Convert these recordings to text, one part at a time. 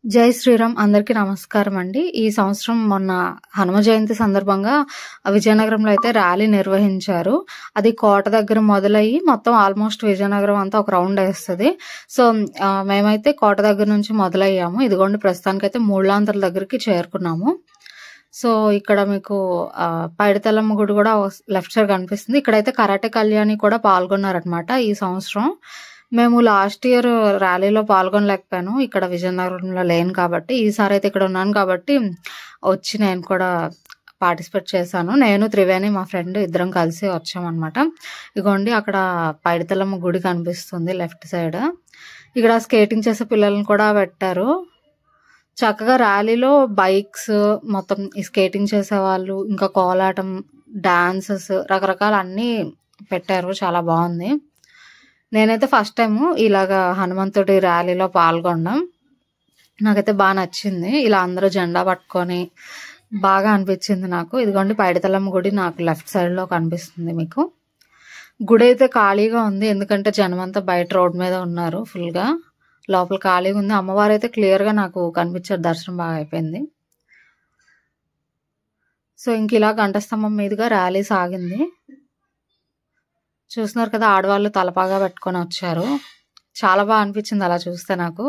జై శ్రీరామ్ అందరికీ నమస్కారం అండి. ఈ సంవత్సరం మొన్న హనుమ జయంతి సందర్భంగా విజయనగరంలో అయితే ర్యాలీ నిర్వహించారు. అది కోట దగ్గర మొదలయ్యి మొత్తం ఆల్మోస్ట్ విజయనగరం అంతా ఒక రౌండ్ వేస్తుంది. సో మేమైతే కోట దగ్గర నుంచి మొదలయ్యాము. ఇదిగోండి ప్రస్తుతానికైతే మూళ్ళాంతల దగ్గరికి చేరుకున్నాము. సో ఇక్కడ మీకు పైడితల్లమ్మ గుడి కూడా లెఫ్ట్ సైడ్ కనిపిస్తుంది. ఇక్కడైతే కరాటే కళ్యాణి కూడా పాల్గొన్నారనమాట ఈ సంవత్సరం. మేము లాస్ట్ ఇయర్ ర్యాలీలో పాల్గొనలేకపోయాను, ఇక్కడ విజయనగరంలో లేను కాబట్టి. ఈసారి అయితే ఇక్కడ ఉన్నాను కాబట్టి వచ్చి నేను కూడా పార్టిసిపేట్ చేశాను. నేను త్రివేణి మా ఫ్రెండ్ ఇద్దరం కలిసి వచ్చామన్నమాట. ఇగోండి అక్కడ పైడితల్లమ్మ గుడి కనిపిస్తుంది లెఫ్ట్ సైడ్. ఇక్కడ స్కేటింగ్ చేసే పిల్లల్ని కూడా పెట్టారు. చక్కగా ర్యాలీలో బైక్స్ మొత్తం ఈ స్కేటింగ్ చేసేవాళ్ళు, ఇంకా కోలాటం, డాన్సెస్, రకరకాల అన్నీ పెట్టారు. చాలా బాగుంది. నేనైతే ఫస్ట్ టైం ఇలాగా హనుమంతుడి ర్యాలీలో పాల్గొనడం నాకైతే బాగా నచ్చింది. ఇలా అందరూ జెండా పట్టుకొని బాగా అనిపించింది నాకు. ఇదిగోండి పైడితల్లమ్మ గుడి నాకు లెఫ్ట్ సైడ్ లో కనిపిస్తుంది మీకు. గుడి అయితే ఖాళీగా ఉంది, ఎందుకంటే జనం అంతా బయట రోడ్ మీద ఉన్నారు. ఫుల్ గా లోపల ఖాళీగా ఉంది. అమ్మవారు అయితే క్లియర్ గా నాకు కనిపించారు. దర్శనం బాగా అయిపోయింది. సో ఇంక ఇలా గంటస్తంభం మీదుగా ర్యాలీ సాగింది. చూస్తున్నారు కదా, ఆడవాళ్ళు తలపాగా పెట్టుకొని వచ్చారు. చాలా బాగా అనిపించింది అలా చూస్తే నాకు.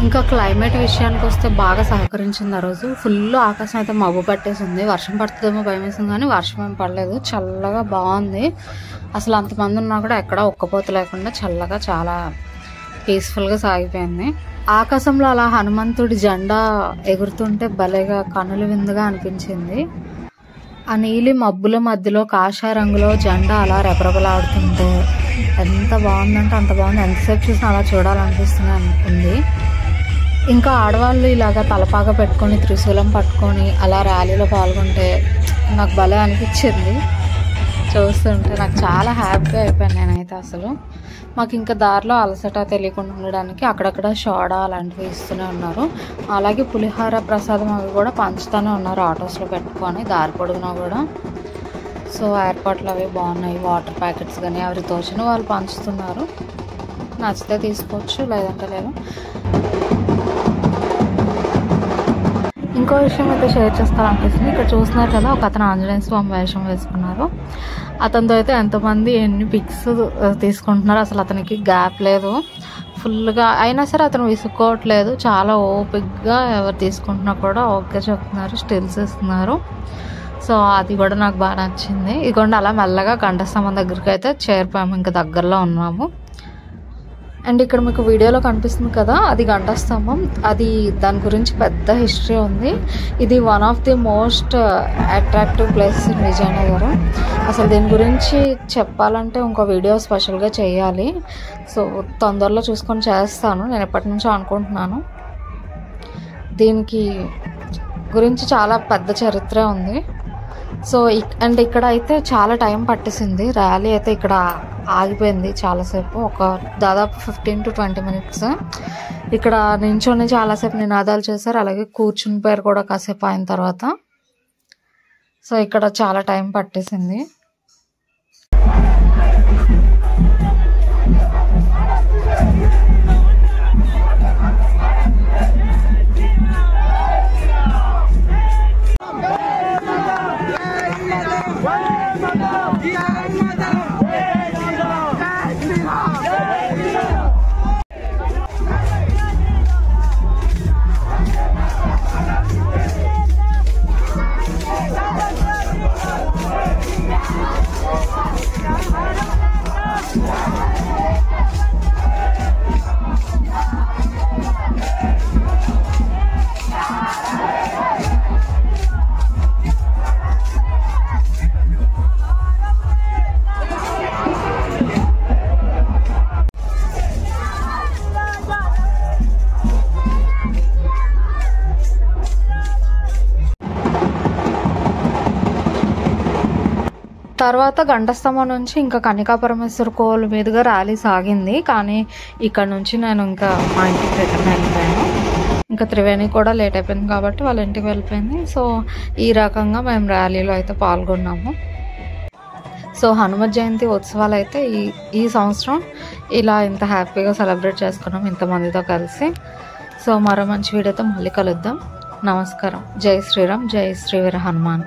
ఇంకా క్లైమేట్ విషయానికి వస్తే బాగా సహకరించింది. ఆ రోజు ఫుల్ ఆకాశం అయితే మబ్బు పట్టేసింది. వర్షం పడుతుందేమో భయం వేసింది, కానీ వర్షం ఏం పడలేదు. చల్లగా బాగుంది. అసలు అంతమంది ఉన్నా కూడా ఎక్కడ ఒక్కపోత లేకుండా చల్లగా చాలా పీస్ఫుల్గా సాగిపోయింది. ఆకాశంలో అలా హనుమంతుడి జెండా ఎగురుతుంటే భలేగా కనుల విందుగా అనిపించింది. ఆ నీలి మబ్బుల మధ్యలో కాషాయ రంగులో జెండా అలా రెపరెపలాడుతుంటే ఎంత బాగుందంటే అంత బాగుంది. ఎంతసేపు చూసినా అలా చూడాలనిపిస్తుంది. ఇంకా ఆడవాళ్ళు ఇలాగా తలపాగా పెట్టుకొని త్రిశూలం పట్టుకొని అలా ర్యాలీలో పాల్గొంటే నాకు భలే అనిపించింది. చూస్తుంటే నాకు చాలా హ్యాపీగా అయిపోయాను నేనైతే. అసలు మాకు ఇంకా దారిలో అలసట తెలియకుండా ఉండడానికి అక్కడక్కడ సోడా అలాంటివి ఇస్తూనే ఉన్నారు. అలాగే పులిహార ప్రసాదం అవి కూడా పంచుతూనే ఉన్నారు ఆటోస్లో పెట్టుకొని దారి పొడుగునా కూడా. సో ఏర్పాట్లు అవి బాగున్నాయి. వాటర్ ప్యాకెట్స్ కానీ ఎవరి తోచిన వాళ్ళు పంచుతున్నారు. నచ్చితే తీసుకోవచ్చు, లేదంటే లేదు. ఇంకో విషయం అయితే షేర్ చేస్తారనిపిస్తుంది. ఇక్కడ చూస్తున్నారు కదా, ఒక అతను ఆంజనేయ స్వామి వేషం వేసుకున్నారు. అతనితో అయితే ఎంతమంది ఎన్ని పిక్స్ తీసుకుంటున్నారు. అసలు అతనికి గ్యాప్ లేదు ఫుల్గా. అయినా సరే అతను విసుక్కోవట్లేదు. చాలా ఓపిక్గా ఎవరు తీసుకుంటున్నా కూడా ఓకే చెప్తున్నారు, స్టిల్స్ ఇస్తున్నారు. సో అది కూడా నాకు బాగా నచ్చింది. ఇదిగోండి అలా మెల్లగా గంటస్తంభం దగ్గరికి అయితే చేరిపోయాము. ఇంకా దగ్గరలో ఉన్నాము. అండ్ ఇక్కడ మీకు వీడియోలో కనిపిస్తుంది కదా, అది గంటస్తంభం. అది దాని గురించి పెద్ద హిస్టరీ ఉంది. ఇది one of the most attractive places in Vizianagaram. అసలు దీని గురించి చెప్పాలంటే ఇంకో వీడియో స్పెషల్గా చేయాలి. సో తొందరలో చూసుకొని చేస్తాను. నేను ఎప్పటి నుంచో అనుకుంటున్నాను. దీనికి గురించి చాలా పెద్ద చరిత్ర ఉంది. సో అండ్ ఇక్కడ అయితే చాలా టైం పట్టేసింది. ర్యాలీ అయితే ఇక్కడ ఆగిపోయింది చాలాసేపు, ఒక దాదాపు 15 to 20 minutes. ఇక్కడ నించొని చాలాసేపు నినాదాలు చేశారు. అలాగే కూర్చుని పేరు కూడా కాసేపు అయిన తర్వాత. సో ఇక్కడ చాలా టైం పట్టేసింది. తర్వాత ఘంటస్తంభం నుంచి ఇంకా కన్యకాపరమేశ్వర కోవిల్ మీదుగా ర్యాలీ సాగింది. కానీ ఇక్కడ నుంచి నేను ఇంకా మా ఇంటికి రిటర్న్ వెళ్ళిపోయాను. ఇంకా త్రివేణి కూడా లేట్ అయిపోయింది కాబట్టి వాళ్ళ ఇంటికి వెళ్ళిపోయింది. సో ఈ రకంగా మేము ర్యాలీలో అయితే పాల్గొన్నాము. సో హనుమత్ జయంతి ఉత్సవాలు అయితే ఈ సంవత్సరం ఇలా ఇంత హ్యాపీగా సెలబ్రేట్ చేసుకున్నాం ఇంతమందితో కలిసి. సో మరో మంచి వీడియోతో మళ్ళీ కలుద్దాం. నమస్కారం. జై శ్రీరామ్, జై శ్రీ వీర హనుమాన్.